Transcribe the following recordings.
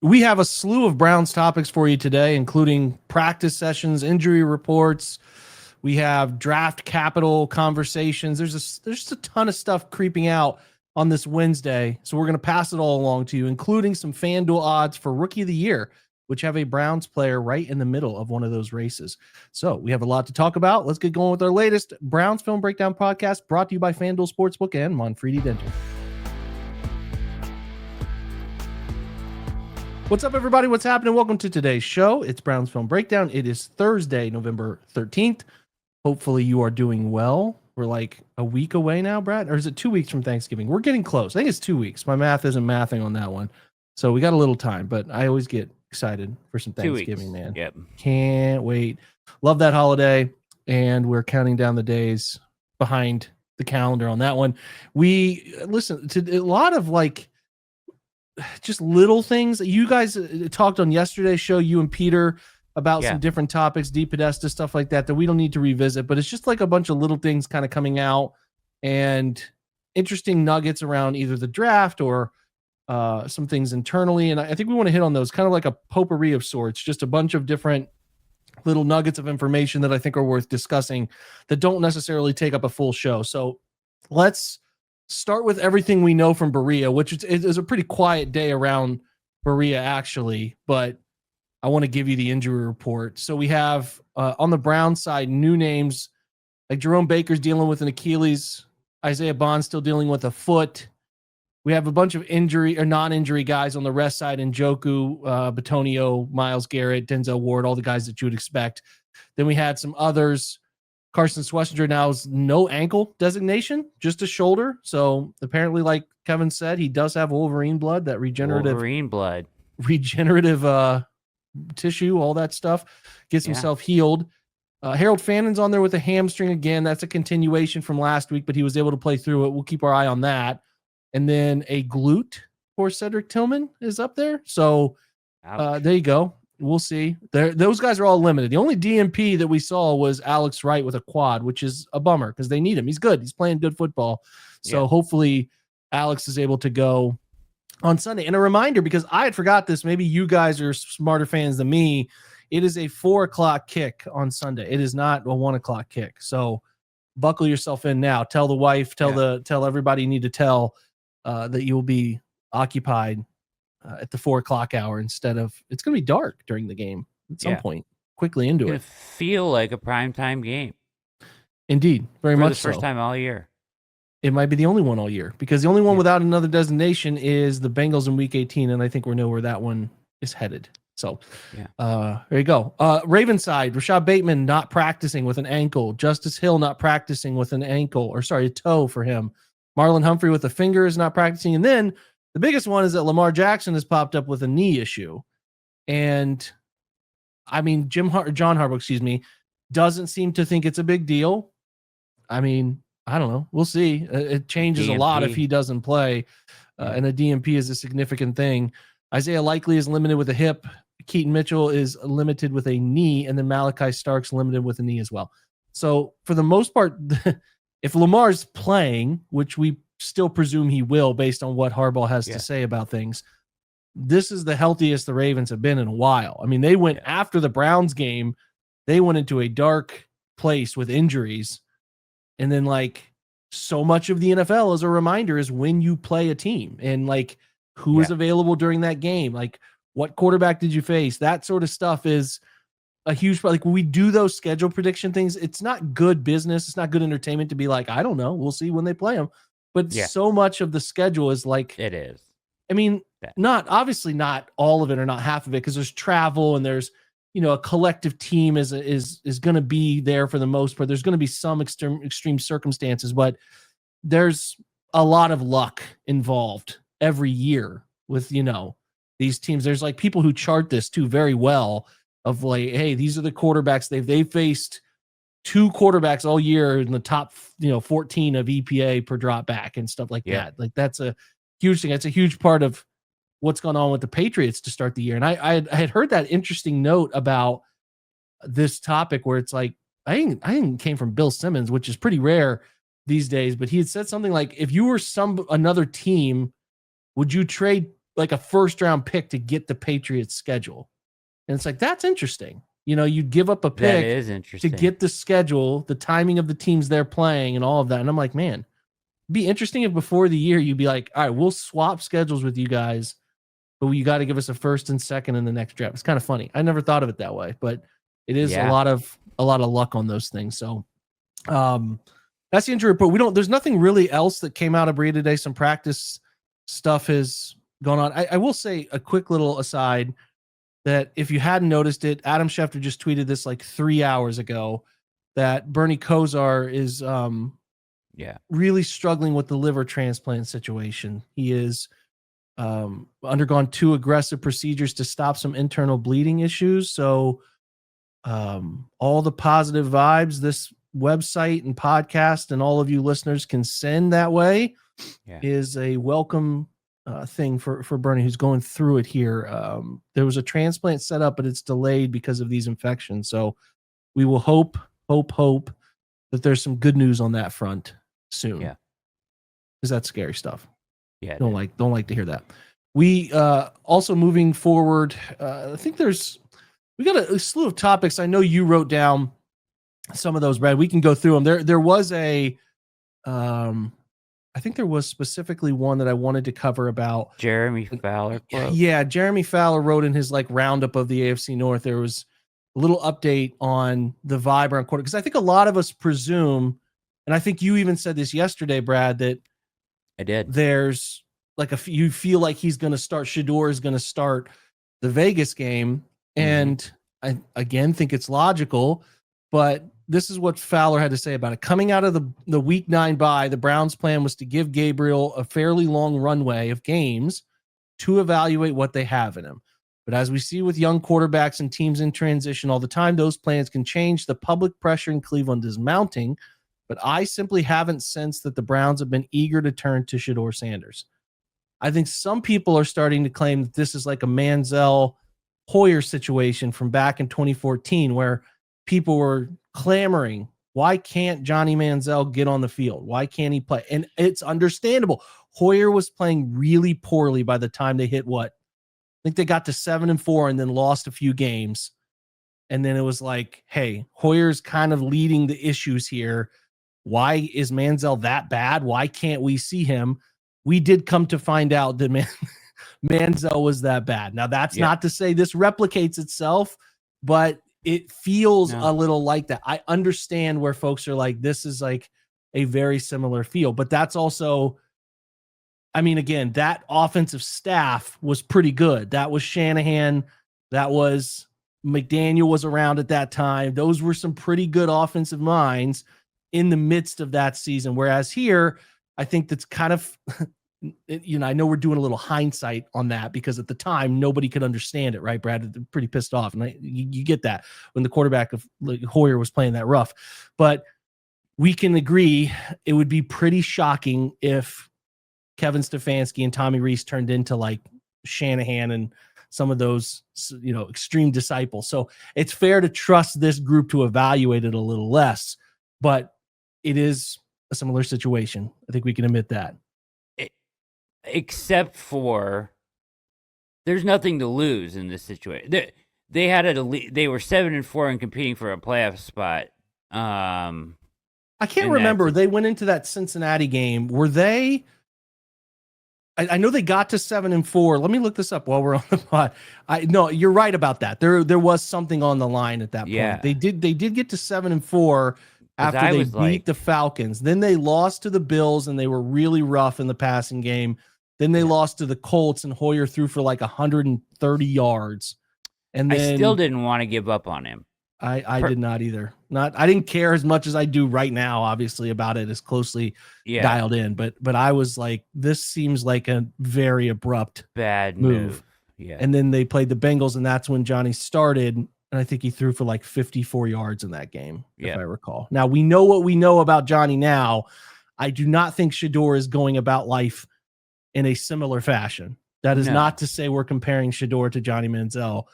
We have a slew of Browns topics for you today, including practice sessions, injury reports. We have draft capital conversations. There's just a ton of stuff creeping out on this Wednesday. So we're going to pass it all along to you, including some FanDuel odds for Rookie of the Year, which have a Browns player right in the middle of one of those races. So we have a lot to talk about. Let's get going with our latest Browns Film Breakdown podcast, brought to you by FanDuel Sportsbook and Monfredi Dental. What's up, everybody? What's happening? Welcome to today's show. It's Browns Film Breakdown. It is Thursday, November 13th. Hopefully you are doing well. We're like a week away now, Brad, or is it 2 weeks from Thanksgiving? We're getting close. I think it's 2 weeks. My math isn't mathing on that one. So we got a little time, but I always get excited for some Thanksgiving, man. Yep. Can't wait. Love that holiday. And we're counting down the days behind the calendar on that one. We listen to a lot of like just little things that you guys talked on yesterday's show, you and Peter, about some different topics, Deep Podesta, stuff like that we don't need to revisit, but it's just like a bunch of little things kind of coming out and interesting nuggets around either the draft or some things internally. And I think we want to hit on those, kind of like a potpourri of sorts, just a bunch of different little nuggets of information that I think are worth discussing that don't necessarily take up a full show. So let's start with everything we know from Berea, which is a pretty quiet day around Berea, actually, but I want to give you the injury report. So we have on the Brown side, new names like Jerome Baker's dealing with an Achilles, Isaiah Bond's still dealing with a foot. We have a bunch of injury or non-injury guys on the rest side, Njoku, Batonio, Myles Garrett, Denzel Ward, all the guys that you would expect. Then we had some others. Carson Schwesinger now is no ankle designation, just a shoulder. So apparently, like Kevin said, he does have Wolverine blood, that regenerative tissue, all that stuff, gets himself healed. Harold Fannon's on there with a hamstring again. That's a continuation from last week, but he was able to play through it. We'll keep our eye on that. And then a glute for Cedric Tillman is up there. So there you go. We'll see. Those guys are all limited. The only DNP that we saw was Alex Wright with a quad, which is a bummer because they need him. He's good. He's playing good football. So hopefully Alex is able to go on Sunday. And a reminder, because I had forgot this, maybe you guys are smarter fans than me, it is a 4:00 kick on Sunday. It is not a 1:00 kick. So buckle yourself in now. Tell the wife, tell everybody you need to tell that you will be occupied at the 4:00 hour instead of, it's going to be dark during the game at some point, quickly into it. Feel like a primetime game. Indeed. Very much so. For the first time all year. It might be the only one all year, because the only one without another designation is the Bengals in week 18. And I think we know where that one is headed. So there you go. Ravens side, Rashad Bateman not practicing with an ankle. Justice Hill not practicing with an ankle, a toe for him. Marlon Humphrey with a finger is not practicing. And then the biggest one is that Lamar Jackson has popped up with a knee issue. And I mean, John Harbaugh, doesn't seem to think it's a big deal. I mean, I don't know. We'll see. It changes a lot if he doesn't play. And a DNP is a significant thing. Isaiah Likely is limited with a hip. Keaton Mitchell is limited with a knee. And then Malachi Stark's limited with a knee as well. So for the most part, if Lamar's playing, which we still presume he will based on what Harbaugh has to say about things, this is the healthiest the Ravens have been in a while. I mean, they went after the Browns game, they went into a dark place with injuries. And then like so much of the NFL, as a reminder, is when you play a team and like who is available during that game, like what quarterback did you face? That sort of stuff is a huge, like when we do those schedule prediction things, it's not good business. It's not good entertainment to be like, I don't know. We'll see when they play them. But so much of the schedule is like, it is. I mean, obviously not all of it or not half of it, because there's travel and there's, a collective team is going to be there for the most part. There's going to be some extreme circumstances, but there's a lot of luck involved every year with, these teams. There's like people who chart this too very well of like, hey, these are the quarterbacks they've faced 2 quarterbacks all year in the top, 14 of EPA per drop back and stuff like that. Like that's a huge thing. That's a huge part of what's going on with the Patriots to start the year. And I had heard that interesting note about this topic where it's like, I think it came from Bill Simmons, which is pretty rare these days, but he had said something like, if you were another team, would you trade like a first round pick to get the Patriots schedule. And it's like, that's interesting. You'd give up a That pick is to interesting. get the schedule, the timing of the teams they're playing and all of that. And I'm like, man, it'd be interesting if before the year you'd be like, all right, we'll swap schedules with you guys, but you got to give us a first and second in the next draft. It's kind of funny. I never thought of it that way, but it is a lot of luck on those things. So that's the injury report. There's nothing really else that came out of Berea today. Some practice stuff has gone on. I will say a quick little aside that if you hadn't noticed it, Adam Schefter just tweeted this like 3 hours ago that Bernie Kosar is really struggling with the liver transplant situation. He is undergone 2 aggressive procedures to stop some internal bleeding issues. So all the positive vibes this website and podcast and all of you listeners can send that way is a welcome thing for Bernie, who's going through it here. There was a transplant set up, but it's delayed because of these infections. So we will hope that there's some good news on that front soon. Yeah. Because that's scary stuff. Yeah. Don't like to hear that. We also moving forward, I think we got a slew of topics. I know you wrote down some of those, Brad. We can go through them. There was I think there was specifically one that I wanted to cover about Jeremy Fowler quote. Yeah, Jeremy Fowler wrote in his roundup of the AFC North. There was a little update on the vibe around quarter, because I think a lot of us presume, and I think you even said this yesterday, Brad, that I did. There's you feel like he's going to start. Shedeur is going to start the Vegas game, and I again think it's logical, but this is what Fowler had to say about it. Coming out of the week 9 bye, the Browns' plan was to give Gabriel a fairly long runway of games to evaluate what they have in him. But as we see with young quarterbacks and teams in transition all the time, those plans can change. The public pressure in Cleveland is mounting, but I simply haven't sensed that the Browns have been eager to turn to Shedeur Sanders. I think some people are starting to claim that this is like a Manziel Hoyer situation from back in 2014, where people were clamoring, why can't Johnny Manziel get on the field? Why can't he play? And it's understandable. Hoyer was playing really poorly by the time they hit I think they got to 7-4 and then lost a few games. And then it was like, hey, Hoyer's kind of leading the issues here. Why is Manziel that bad? Why can't we see him? We did come to find out that Manziel was that bad. Now, that's not to say this replicates itself, but it feels a little like that. I understand where folks are like, this is like a very similar feel, but that's also, I mean, again, that offensive staff was pretty good. That was Shanahan. That was McDaniel was around at that time. Those were some pretty good offensive minds in the midst of that season. Whereas here, I think that's kind of, I know we're doing a little hindsight on that because at the time, nobody could understand it, right, Brad? They're pretty pissed off. And you get that when the quarterback of Hoyer was playing that rough. But we can agree it would be pretty shocking if Kevin Stefanski and Tommy Rees turned into like Shanahan and some of those, extreme disciples. So it's fair to trust this group to evaluate it a little less, but it is a similar situation. I think we can admit that. Except for there's nothing to lose in this situation. They had they were 7-4 and competing for a playoff spot. I can't remember. They went into that Cincinnati game. Were they? I know they got to 7-4. Let me look this up while we're on the pod. No, you're right about that. There was something on the line at that point. They did get to 7-4 after they beat the Falcons. Then they lost to the Bills and they were really rough in the passing game. Then they lost to the Colts and Hoyer threw for like 130 yards. And then I still didn't want to give up on him. I did not either. I didn't care as much as I do right now, obviously, about it as closely dialed in. But I was like, this seems like a very abrupt bad move. Yeah. And then they played the Bengals, and that's when Johnny started. And I think he threw for like 54 yards in that game, if I recall. Now, we know what we know about Johnny now. I do not think Shedeur is going about life in a similar fashion. That is not to say we're comparing Shedeur to Johnny Manziel,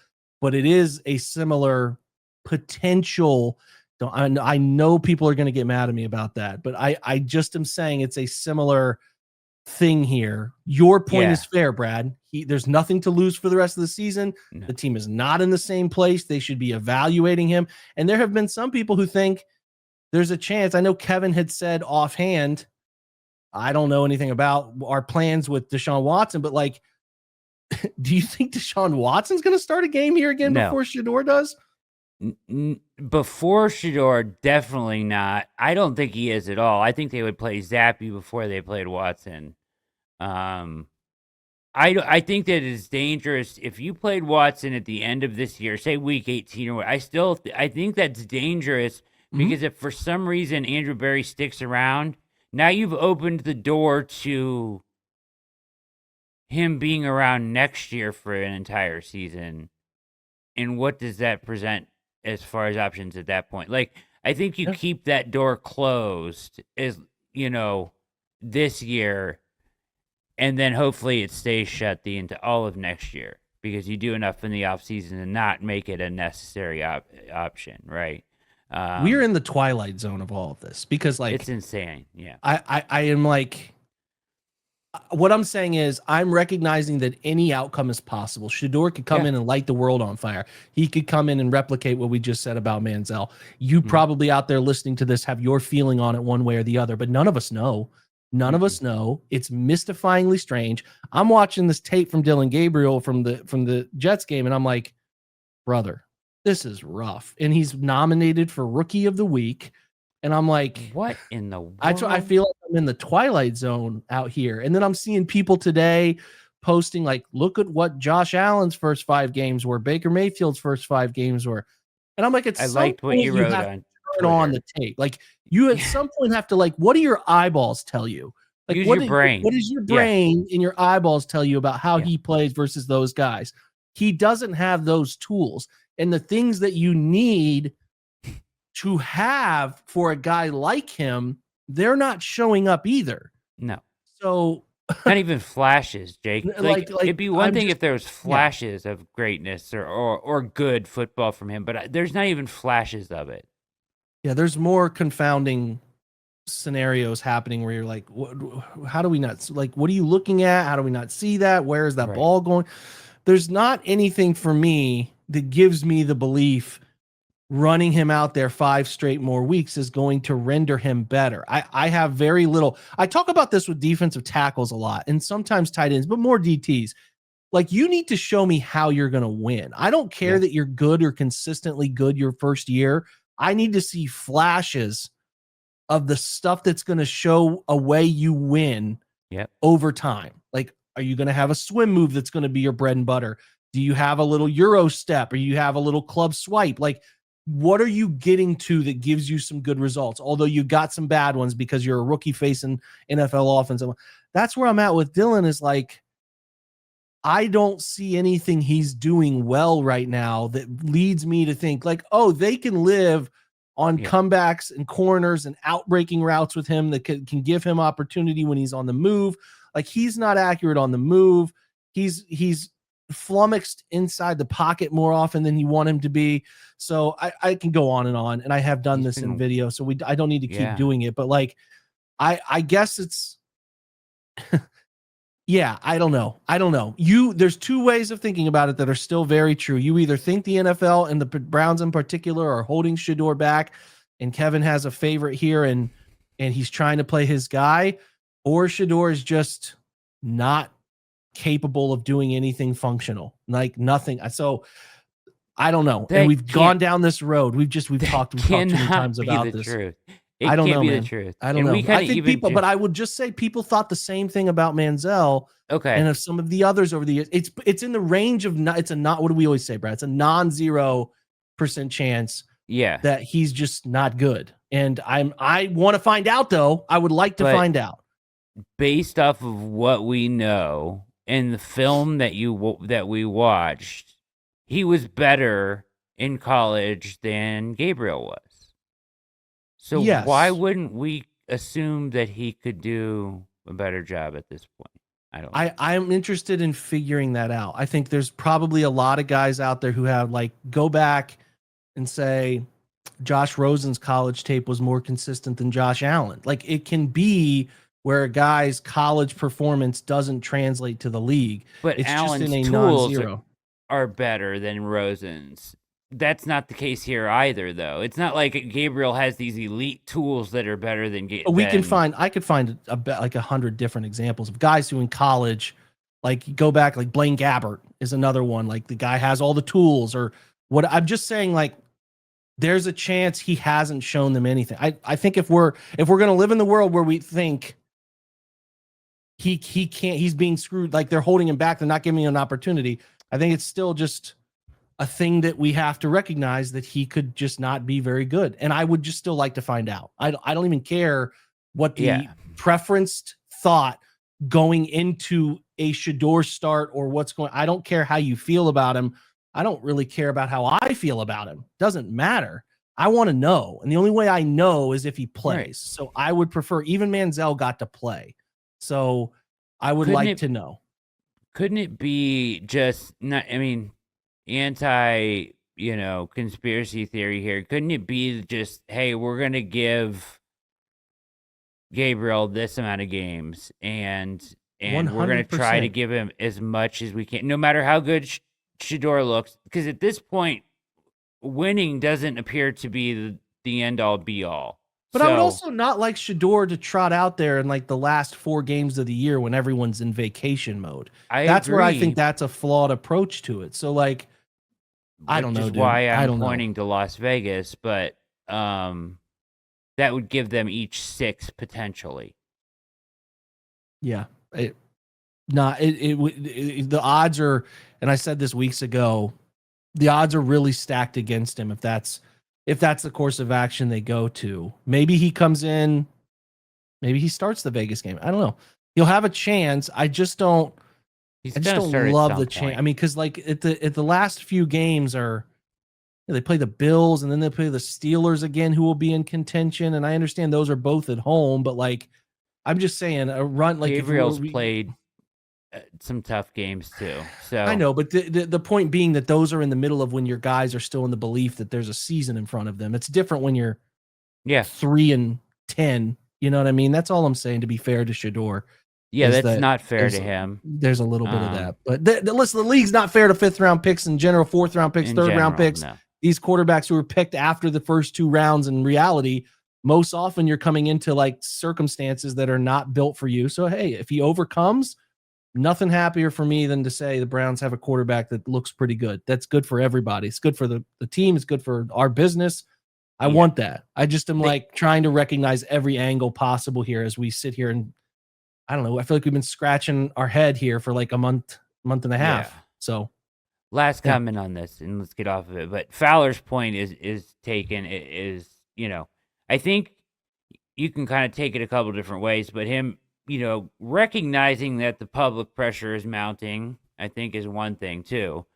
but it is a similar potential. I know people are going to get mad at me about that, but I just am saying it's a similar thing here. Your point is fair, Brad. There's nothing to lose for the rest of the season. No. The team is not in the same place. They should be evaluating him. And there have been some people who think there's a chance. I know Kevin had said offhand, I don't know anything about our plans with Deshaun Watson, but like, do you think Deshaun Watson's going to start a game here again before Shedeur does? Before Shedeur, definitely not. I don't think he is at all. I think they would play Zappy before they played Watson. I think that it's dangerous if you played Watson at the end of this year, say week 18 or what. I think that's dangerous because if for some reason Andrew Berry sticks around, now you've opened the door to him being around next year for an entire season. And what does that present as far as options at that point? Like, I think you keep that door closed as, this year, and then hopefully it stays shut into all of next year because you do enough in the offseason to not make it a necessary option, right? We're in the twilight zone of all of this because, like, it's insane. Yeah. I am like, what I'm saying is I'm recognizing that any outcome is possible. Shedeur could come in and light the world on fire. He could come in and replicate what we just said about Manziel. You probably out there listening to this have your feeling on it one way or the other, but none of us know. None of us know. It's mystifyingly strange. I'm watching this tape from Dylan Gabriel from the Jets game, and I'm like, brother, this is rough. And he's nominated for Rookie of the Week. And I'm like, what in the world? I feel like I'm in the twilight zone out here. And then I'm seeing people today posting like, look at what Josh Allen's first 5 games were, Baker Mayfield's first 5 games were. And I'm like, I liked what you wrote on turn on the tape. Like, you at some point have to, like, what do your eyeballs tell you? Like, use your brain. What does your brain and your eyeballs tell you about how he plays versus those guys? He doesn't have those tools. And the things that you need to have for a guy like him, they're not showing up either. No. So not even flashes, Jake. Like it'd be one thing if there was flashes of greatness or good football from him, but there's not even flashes of it. Yeah, there's more confounding scenarios happening where you're like, how do we not, like, what are you looking at? How do we not see that? Where is that ball going? There's not anything for me that gives me the belief running him out there 5 straight more weeks is going to render him better. I have very little. I talk about this with defensive tackles a lot and sometimes tight ends, but more DTs. Like, you need to show me how you're going to win. I don't care that you're good or consistently good your first year. I need to see flashes of the stuff that's going to show a way you win over time. Like, are you going to have a swim move that's going to be your bread and butter? Do you have a little Euro step or you have a little club swipe? Like, what are you getting to that gives you some good results? Although you got some bad ones because you're a rookie facing NFL offense. That's where I'm at with Dylan is like, I don't see anything he's doing well right now that leads me to think like, oh, they can live on comebacks and corners and outbreaking routes with him that can give him opportunity when he's on the move. Like, he's not accurate on the move. He's flummoxed inside the pocket more often than you want him to be. So I can go on, and I have done this in video, so I don't need to keep doing it. But like, I guess it's, I don't know. There's 2 ways of thinking about it that are still very true. You either think the NFL and the Browns in particular are holding Shedeur back, and Kevin has a favorite here, and he's trying to play his guy, or Shedeur is just not capable of doing anything functional, like nothing. So I don't know. And we've gone down this road. We've talked too many times about this. Truth. I don't know, man. The truth. I don't know. I think people, but I would just say people thought the same thing about Manziel. Okay. And of some of the others over the years, it's in the range of what do we always say, Brad? It's a non-0% chance. That he's just not good. And I want to find out though. I would like to find out. Based off of what we know in the film that we watched, he was better in college than Gabriel was. So why wouldn't we assume that he could do a better job at this point? I'm interested in figuring that out. I think there's probably a lot of guys out there who have like go back and say Josh Rosen's college tape was more consistent than Josh Allen. Like, it can be where a guy's college performance doesn't translate to the league. But It's Allen's just in a tools non-zero. are better than Rosen's. That's not the case here either, though. It's not like Gabriel has these elite tools that are better than. I could find like 100 different examples of guys who in college, like go back, like Blaine Gabbert is another one. Like the guy has all the tools, or what. I'm just saying, like there's a chance he hasn't shown them anything. I think if we're gonna live in the world where we think he can't, he's being screwed, like they're holding him back, they're not giving him an opportunity, I think it's still just a thing that we have to recognize that he could just not be very good. And I would just still like to find out. I don't even care what the preferenced thought going into a Shedeur start or what's going. I don't care how you feel about him. I don't really care about how I feel about him. Doesn't matter. I want to know. And the only way I know is if he plays. Right. So I would prefer, even Manziel got to play. So I would like to know. Couldn't it be just not, I mean, anti, conspiracy theory here. Couldn't it be just, hey, we're going to give Gabriel this amount of games and 100%. We're going to try to give him as much as we can, no matter how good Shedeur looks, because at this point, winning doesn't appear to be the end all be all. But I would also not like Shedeur to trot out there in like the last 4 games of the year when everyone's in vacation mode. That's where I think that's a flawed approach to it. So like, I don't know, dude. Why I'm pointing to Las Vegas, but that would give them each 6 potentially. Yeah, the odds are, and I said this weeks ago, the odds are really stacked against him if that's the course of action they go to. Maybe he comes in, maybe he starts the Vegas game. I don't know. He'll have a chance. I just don't. I just don't love the chance. I mean, because like at the last few games are, they play the Bills and then they play the Steelers again, who will be in contention. And I understand those are both at home, but like, I'm just saying a run like Gabriel's played some tough games too. So I know, but the point being that those are in the middle of when your guys are still in the belief that there's a season in front of them. It's different when you're 3-10. You know what I mean? That's all I'm saying. To be fair to Shedeur. Yeah, that's not fair to him. There's a little bit of that, but listen, the league's not fair to 5th round picks in general, 4th round picks, 3rd round picks. No. These quarterbacks who were picked after the first 2 rounds, in reality, most often you're coming into like circumstances that are not built for you. So hey, if he overcomes, nothing happier for me than to say the Browns have a quarterback that looks pretty good. That's good for everybody. It's good for the team. It's good for our business. I want that. I just am like trying to recognize every angle possible here as we sit here, and I don't know. I feel like we've been scratching our head here for like a month and a half. Yeah. So last comment on this, and let's get off of it. But Fowler's point is taken. I think you can kind of take it a couple different ways, but him, recognizing that the public pressure is mounting, I think is one thing too.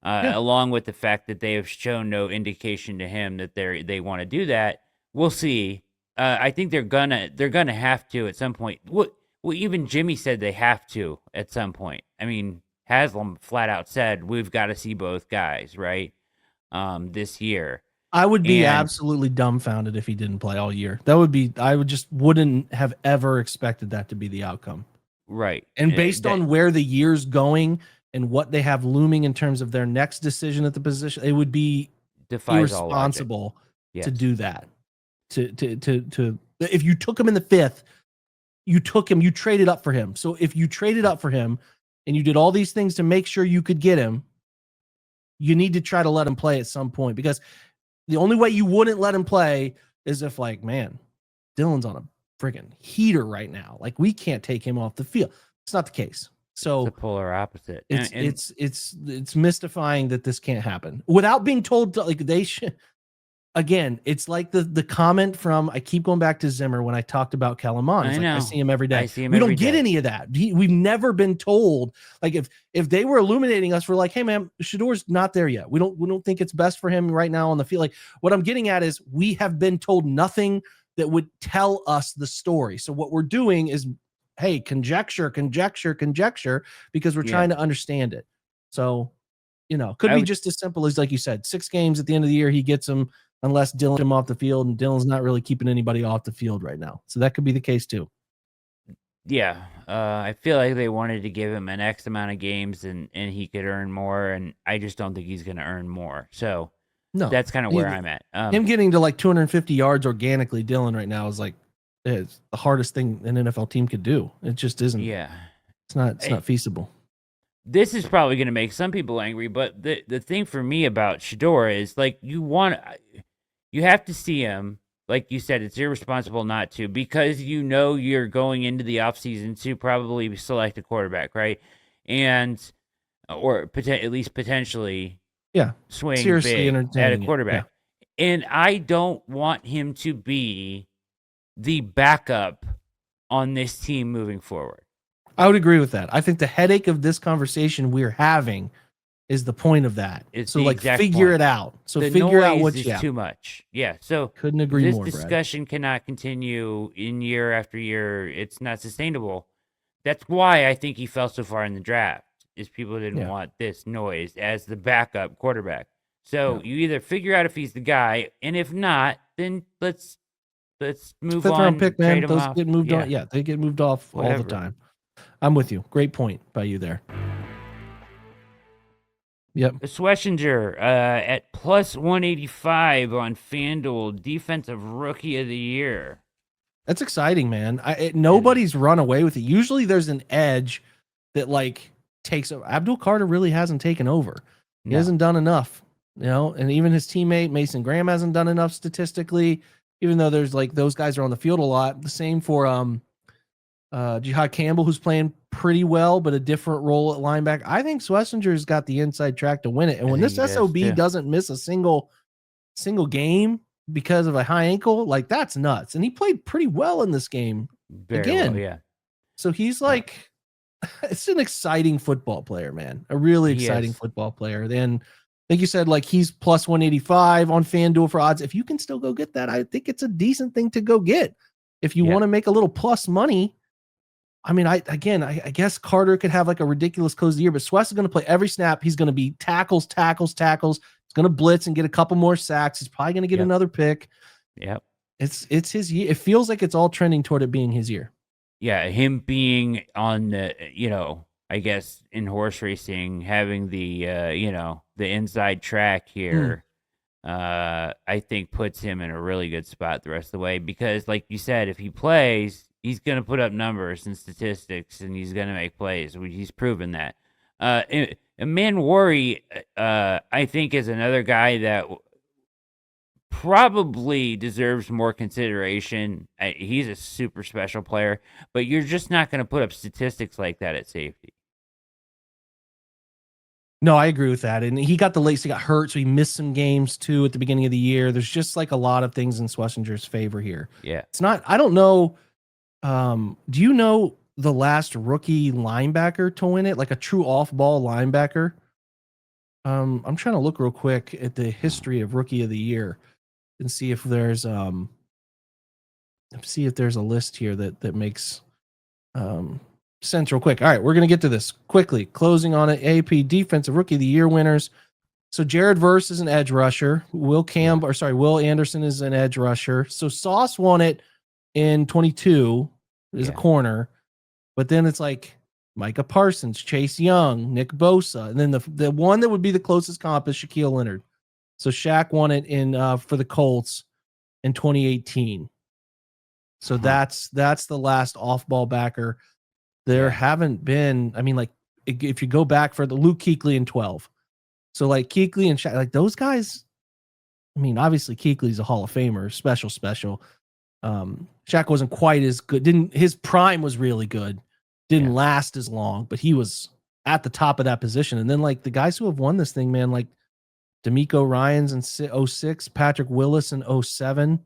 Along with the fact that they have shown no indication to him that they want to do that. We'll see. I think they're gonna have to at some point. Well, even Jimmy said they have to at some point. I mean, Haslam flat out said we've got to see both guys, right? This year. I would be absolutely dumbfounded if he didn't play all year. I wouldn't have ever expected that to be the outcome. Right. And based on where the year's going and what they have looming in terms of their next decision at the position, it would be irresponsible to do that. To if you took him in the 5th, you traded up for him. So if you traded up for him and you did all these things to make sure you could get him, you need to try to let him play at some point, because the only way you wouldn't let him play is if, like, man, Dylan's on a friggin' heater right now. Like, we can't take him off the field. It's not the case. So it's the polar opposite. It's mystifying that this can't happen without being told to, like, they should. Again, it's like the comment from, I keep going back to Zimmer when I talked about Kalaman. I see him every day. We don't get any of that. We've never been told. Like, if they were illuminating us, we're like, hey man, Shedeur's not there yet. We don't think it's best for him right now on the field. Like, what I'm getting at is we have been told nothing that would tell us the story. So what we're doing is, hey, conjecture, because we're trying to understand it. So, could be just as simple as, like you said, 6 games at the end of the year, he gets them. Unless Dylan him off the field, and Dylan's not really keeping anybody off the field right now. So that could be the case too. Yeah, I feel like they wanted to give him an X amount of games and he could earn more, and I just don't think he's going to earn more. So No, that's kind of where I'm at. Him getting to like 250 yards organically, Dylan, right now is like it's the hardest thing an NFL team could do. It just isn't. Yeah, It's not feasible. this is probably going to make some people angry, but the thing for me about Shador is like you have to see him. Like you said, it's irresponsible not to, because you know you're going into the offseason to probably select a quarterback, right? And or at least potentially Yeah, swing seriously big at a entertaining it. Yeah. quarterback. And I don't want him to be the backup on this team moving forward. I would agree with that. I think the headache of this conversation we're having is the point of that. It's so the like exact figure point. it out. So The figure out noise what is too much. Yeah. So couldn't agree this more. discussion cannot continue in year after year. It's not sustainable. That's why I think he fell so far in the draft. Is people didn't want this noise as the backup quarterback. So you either figure out if he's the guy, and if not, then let's move Fifth on. round pick, man. Trade him Those off. get moved on. Yeah, they get moved off all the time. I'm with you. Great point by you there. Yep. Schwesinger at plus 185 on FanDuel, defensive rookie of the year. That's exciting, man. Nobody's run away with it. Usually there's an edge that like takes over. Abdul Carter really hasn't taken over. He hasn't done enough, and even his teammate Mason Graham hasn't done enough statistically, even though there's like those guys are on the field a lot. The same for Jihad Campbell, who's playing pretty well, but a different role at linebacker. I think Schwesinger's got the inside track to win it. And when this SOB doesn't miss a single game because of a high ankle, like that's nuts. And he played pretty well in this game. Again. Well, yeah. So he's like, it's an exciting football player, man. A really exciting football player. Then, like you said, like he's plus 185 on FanDuel for odds. If you can still go get that, I think it's a decent thing to go get. If you want to make a little plus money, I mean, I guess Carter could have like a ridiculous close of the year, but Schwess is going to play every snap. He's going to be tackles. He's going to blitz and get a couple more sacks. He's probably going to get another pick. Yep. It's his year. It feels like it's all trending toward it being his year. Yeah, him being on the, I guess in horse racing, having the, the inside track here, I think puts him in a really good spot the rest of the way, because like you said, if he plays, he's going to put up numbers and statistics, and he's going to make plays. He's proven that. Man Worry, I think, is another guy that probably deserves more consideration. He's a super special player, but you're just not going to put up statistics like that at safety. No, I agree with that. And he got he got hurt, so he missed some games too at the beginning of the year. There's just like a lot of things in Schwesinger's favor here. Yeah. It's not, I don't know. Do you know the last rookie linebacker to win it? Like a true off-ball linebacker? I'm trying to look real quick at the history of rookie of the year and see if there's a list here that makes sense real quick. All right, we're gonna get to this quickly. Closing on it. AP defensive rookie of the year winners. So Jared Verse is an edge rusher. Will Anderson is an edge rusher. So Sauce won it in 22 as a corner, but then it's like Micah Parsons, Chase Young, Nick Bosa, and then the one that would be the closest comp is Shaquille Leonard. So Shaq won it in for the Colts in 2018. So that's the last off-ball backer. There haven't been, I mean, like if you go back for the Luke Kuechly in 12. So like Kuechly and Shaq, like those guys, I mean, obviously Kuechly's a Hall of Famer, special. Shaq wasn't quite as good. His prime was really good. Didn't last as long, but he was at the top of that position. And then like the guys who have won this thing, man, like D'Amico Ryans in 06, Patrick Willis in 07.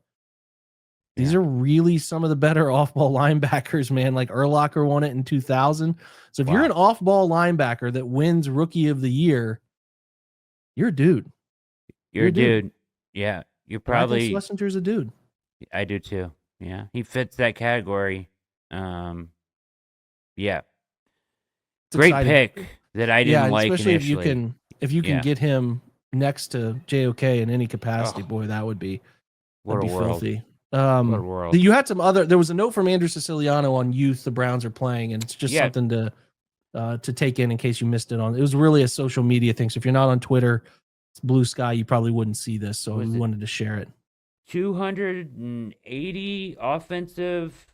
These are really some of the better off-ball linebackers, man. Like Urlacher won it in 2000. So if you're an off-ball linebacker that wins Rookie of the Year, you're a dude. You're a dude. Yeah. You're probably... I think Schlesinger's a dude. I do too. Yeah. He fits that category. Yeah. It's great exciting. Pick that I didn't like especially initially. if you can get him next to JOK in any capacity, boy, that would be what a world. filthy. What world? You had there was a note from Andrew Siciliano on youth the Browns are playing, and it's just something to take in case you missed it on. It was really a social media thing. So if you're not on Twitter, it's Blue Sky, you probably wouldn't see this. So we wanted to share it. 280 offensive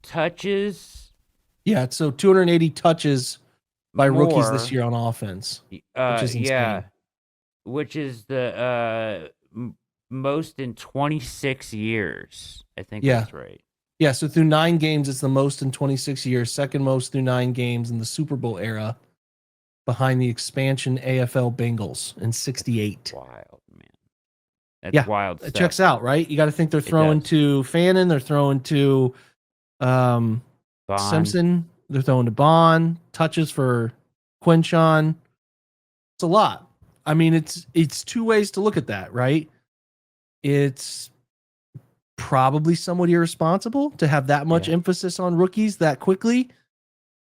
touches. Yeah, so 280 touches by rookies this year on offense. Which is insane. Which is the most in 26 years. I think that's right. Yeah, so through 9 games, it's the most in 26 years, second most through 9 games in the Super Bowl era, behind the expansion AFL Bengals in 68. That's wild, man. That's wild stuff. It checks out, right? You got to think they're throwing to Fannin, they're throwing to Simpson, they're throwing to Bond, touches for Quinchon. It's a lot. I mean, it's two ways to look at that, right? It's probably somewhat irresponsible to have that much emphasis on rookies that quickly,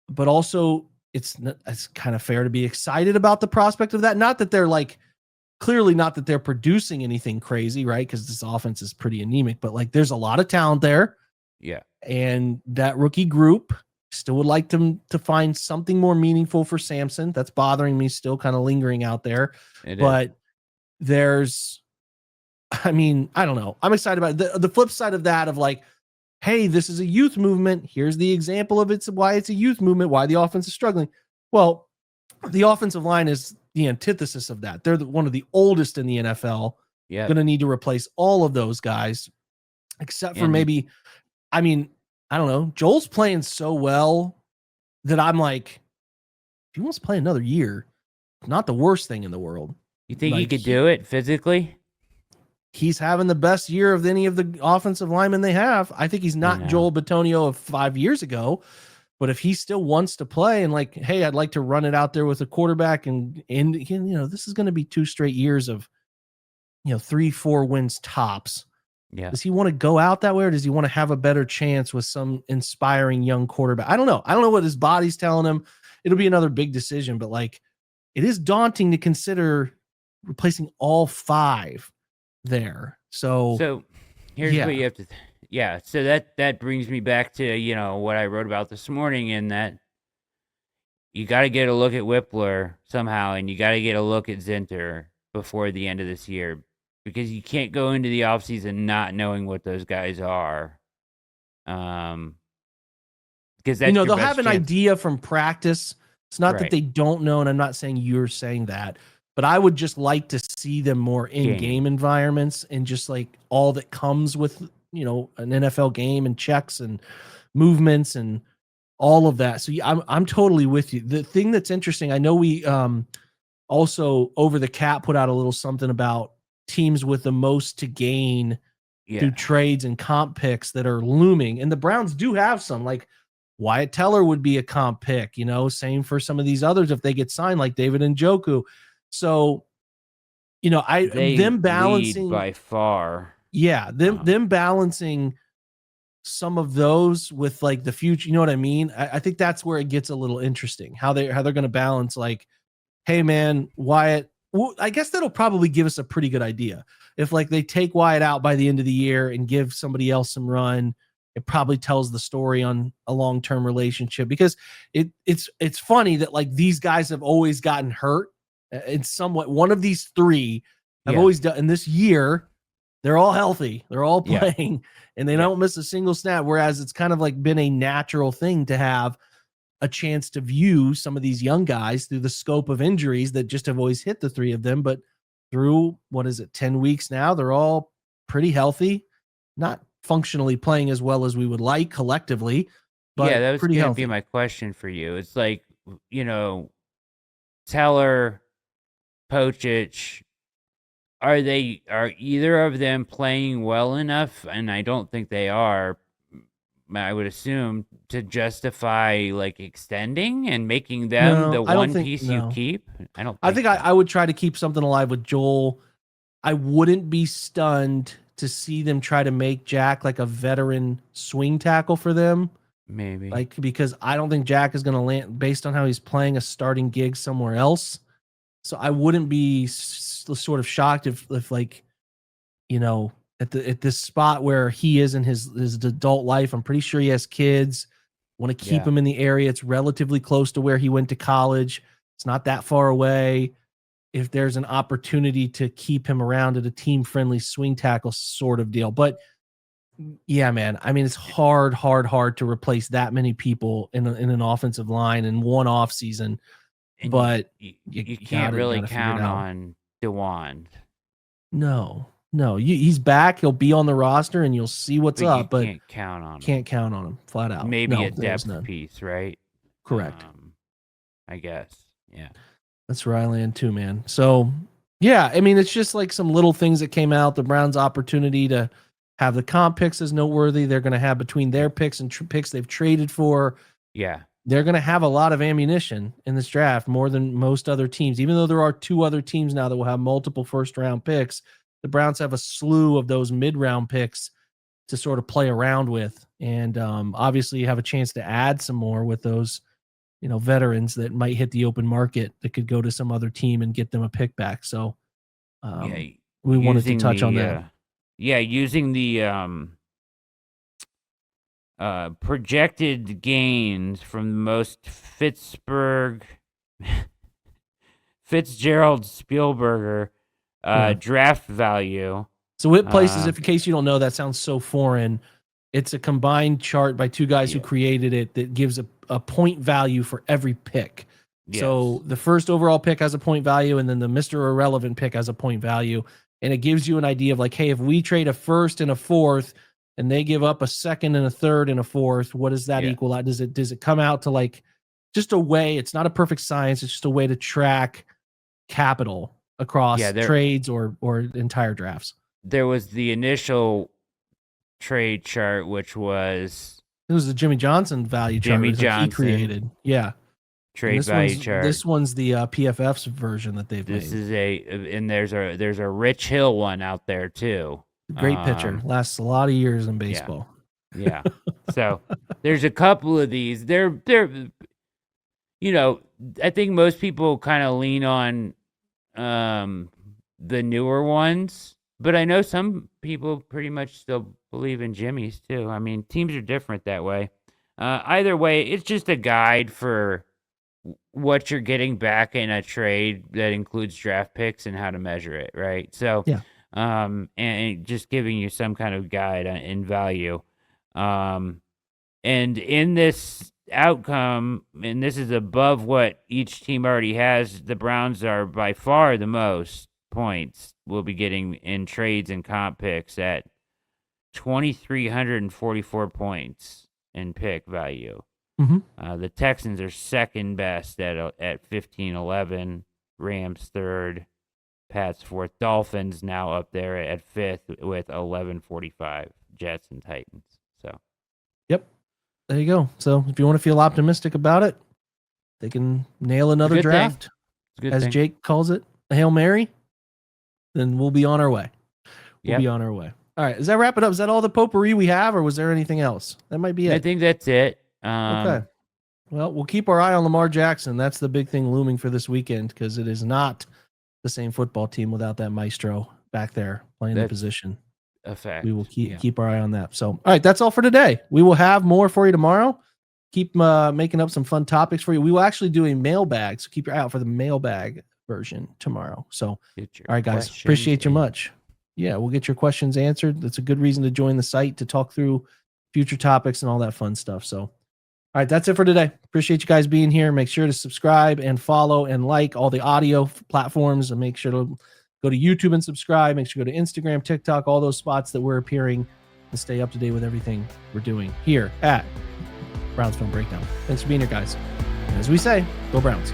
but also it's kind of fair to be excited about the prospect of that. Not that they're clearly not that they're producing anything crazy, right? Because this offense is pretty anemic, but there's a lot of talent there. Yeah. And that rookie group still would like to find something more meaningful for Samson. That's bothering me, still kind of lingering out there. There's, I mean, I don't know. I'm excited about it. The flip side of that of hey, this is a youth movement. Here's the example of why it's a youth movement, why the offense is struggling. Well, the offensive line is the antithesis of that. They're one of the oldest in the NFL. Yeah. Going to need to replace all of those guys, except for maybe, I mean, I don't know. Joel's playing so well that I'm if he wants to play another year, not the worst thing in the world. You think he could do it physically? He's having the best year of any of the offensive linemen they have. I think he's not Joel Bitonio of 5 years ago, but if he still wants to play and hey, I'd like to run it out there with a quarterback and this is going to be 2 straight years of 3-4 wins tops. Yeah. Does he want to go out that way, or does he want to have a better chance with some inspiring young quarterback? I don't know. I don't know what his body's telling him. It'll be another big decision, but it is daunting to consider replacing all 5 there. So here's what you have to so that brings me back to what I wrote about this morning, in that you got to get a look at Whippler somehow, and you got to get a look at Zinter before the end of this year, because you can't go into the offseason not knowing what those guys are. Because that's they'll have an idea from practice. It's not that they don't know, and I'm not saying you're saying that, but I would just like to see them more in-game environments and just all that comes with, an NFL game and checks and movements and all of that. So I'm totally with you. The thing that's interesting, I know we also Over the Cap put out a little something about teams with the most to gain through trades and comp picks that are looming. And the Browns do have some, Wyatt Teller would be a comp pick, same for some of these others if they get signed, like David Njoku. So, them balancing lead by far. Yeah, them balancing some of those with the future. You know what I mean? I think that's where it gets a little interesting. How they're going to balance hey man, Wyatt. Well, I guess that'll probably give us a pretty good idea. If they take Wyatt out by the end of the year and give somebody else some run, it probably tells the story on a long-term relationship, because it's funny that these guys have always gotten hurt. It's somewhat one of these 3 have always done. And this year, they're all healthy. They're all playing, and they don't miss a single snap. Whereas it's kind of been a natural thing to have a chance to view some of these young guys through the scope of injuries that just have always hit the 3 of them. But through 10 weeks now, they're all pretty healthy, not functionally playing as well as we would like collectively. But that was going to be my question for you. It's Teller, Pochich, are either of them playing well enough? And I don't think they are, I would assume, to justify extending and making them the one piece you keep. I think I would try to keep something alive with Joel. I wouldn't be stunned to see them try to make Jack a veteran swing tackle for them. Maybe. Because I don't think Jack is going to land based on how he's playing a starting gig somewhere else. So I wouldn't be sort of shocked if at this spot where he is in his adult life. I'm pretty sure he has kids. Want to keep him in the area. It's relatively close to where he went to college. It's not that far away. If there's an opportunity to keep him around at a team-friendly swing tackle sort of deal. But yeah, man, I mean, it's hard to replace that many people in an offensive line in one off season. And but you can't really count on DeWand. No, he's back. He'll be on the roster, and you'll see what's up. But can't count on him. Can't count on him flat out. Maybe a depth piece, right? Correct. I guess. Yeah. That's where I land too, man. So yeah, I mean, it's just like some little things that came out. The Browns' opportunity to have the comp picks is noteworthy. They're going to have between their picks and picks they've traded for. Yeah. They're going to have a lot of ammunition in this draft, more than most other teams. Even though there are 2 other teams now that will have multiple first-round picks, the Browns have a slew of those mid-round picks to sort of play around with. And obviously you have a chance to add some more with those, veterans that might hit the open market that could go to some other team and get them a pick back. So we wanted to touch on that. Using the projected gains from the most Fitzgerald Spielberger draft value. So it places, if in case you don't know, that sounds so foreign. It's a combined chart by 2 guys who created it that gives a point value for every pick. Yes. So the first overall pick has a point value, and then the Mr. Irrelevant pick has a point value. And it gives you an idea of like, hey, if we trade a first and a fourth, and they give up a second and a third and a fourth, what does that equal out? Does it come out to like just a way? It's not a perfect science. It's just a way to track capital across trades or entire drafts. There was the initial trade chart, which was the Jimmy Johnson value chart. Jimmy Johnson he created. Yeah. Trade value chart. This one's the PFF's version that they've made. This is and there's a Rich Hill one out there too. Great pitcher. Lasts a lot of years in baseball. Yeah. So there's a couple of these. They're I think most people kind of lean on the newer ones, but I know some people pretty much still believe in Jimmy's too. I mean, teams are different that way. Either way, it's just a guide for what you're getting back in a trade that includes draft picks and how to measure it, right? So, and just giving you some kind of guide in value. And in this outcome, and this is above what each team already has, the Browns are by far the most points we'll be getting in trades and comp picks at 2,344 points in pick value. Mm-hmm. The Texans are second best at 1,511, Rams third, Pats fourth, Dolphins now up there at fifth with 1,145, Jets and Titans. So, yep, there you go. So if you want to feel optimistic about it, they can nail another draft, as Jake calls it, a Hail Mary. Then we'll be on our way. We'll be on our way. All right, does that wrap it up? Is that all the potpourri we have, or was there anything else? That might be it. I think that's it. Okay. Well, we'll keep our eye on Lamar Jackson. That's the big thing looming for this weekend, because it is not the same football team without that maestro back there playing the position. A fact. We will keep our eye on that. So, all right, that's all for today. We will have more for you tomorrow. Keep making up some fun topics for you. We will actually do a mailbag, so keep your eye out for the mailbag version tomorrow. So, all right, guys, appreciate you much. Yeah, we'll get your questions answered. That's a good reason to join the site to talk through future topics and all that fun stuff. So, all right, that's it for today. Appreciate you guys being here. Make sure to subscribe and follow and like all the audio platforms, and make sure to go to YouTube and subscribe. Make sure to go to Instagram, TikTok, all those spots that we're appearing, and stay up to date with everything we're doing here at Browns Film Breakdown. Thanks for being here, guys. And as we say, go Browns.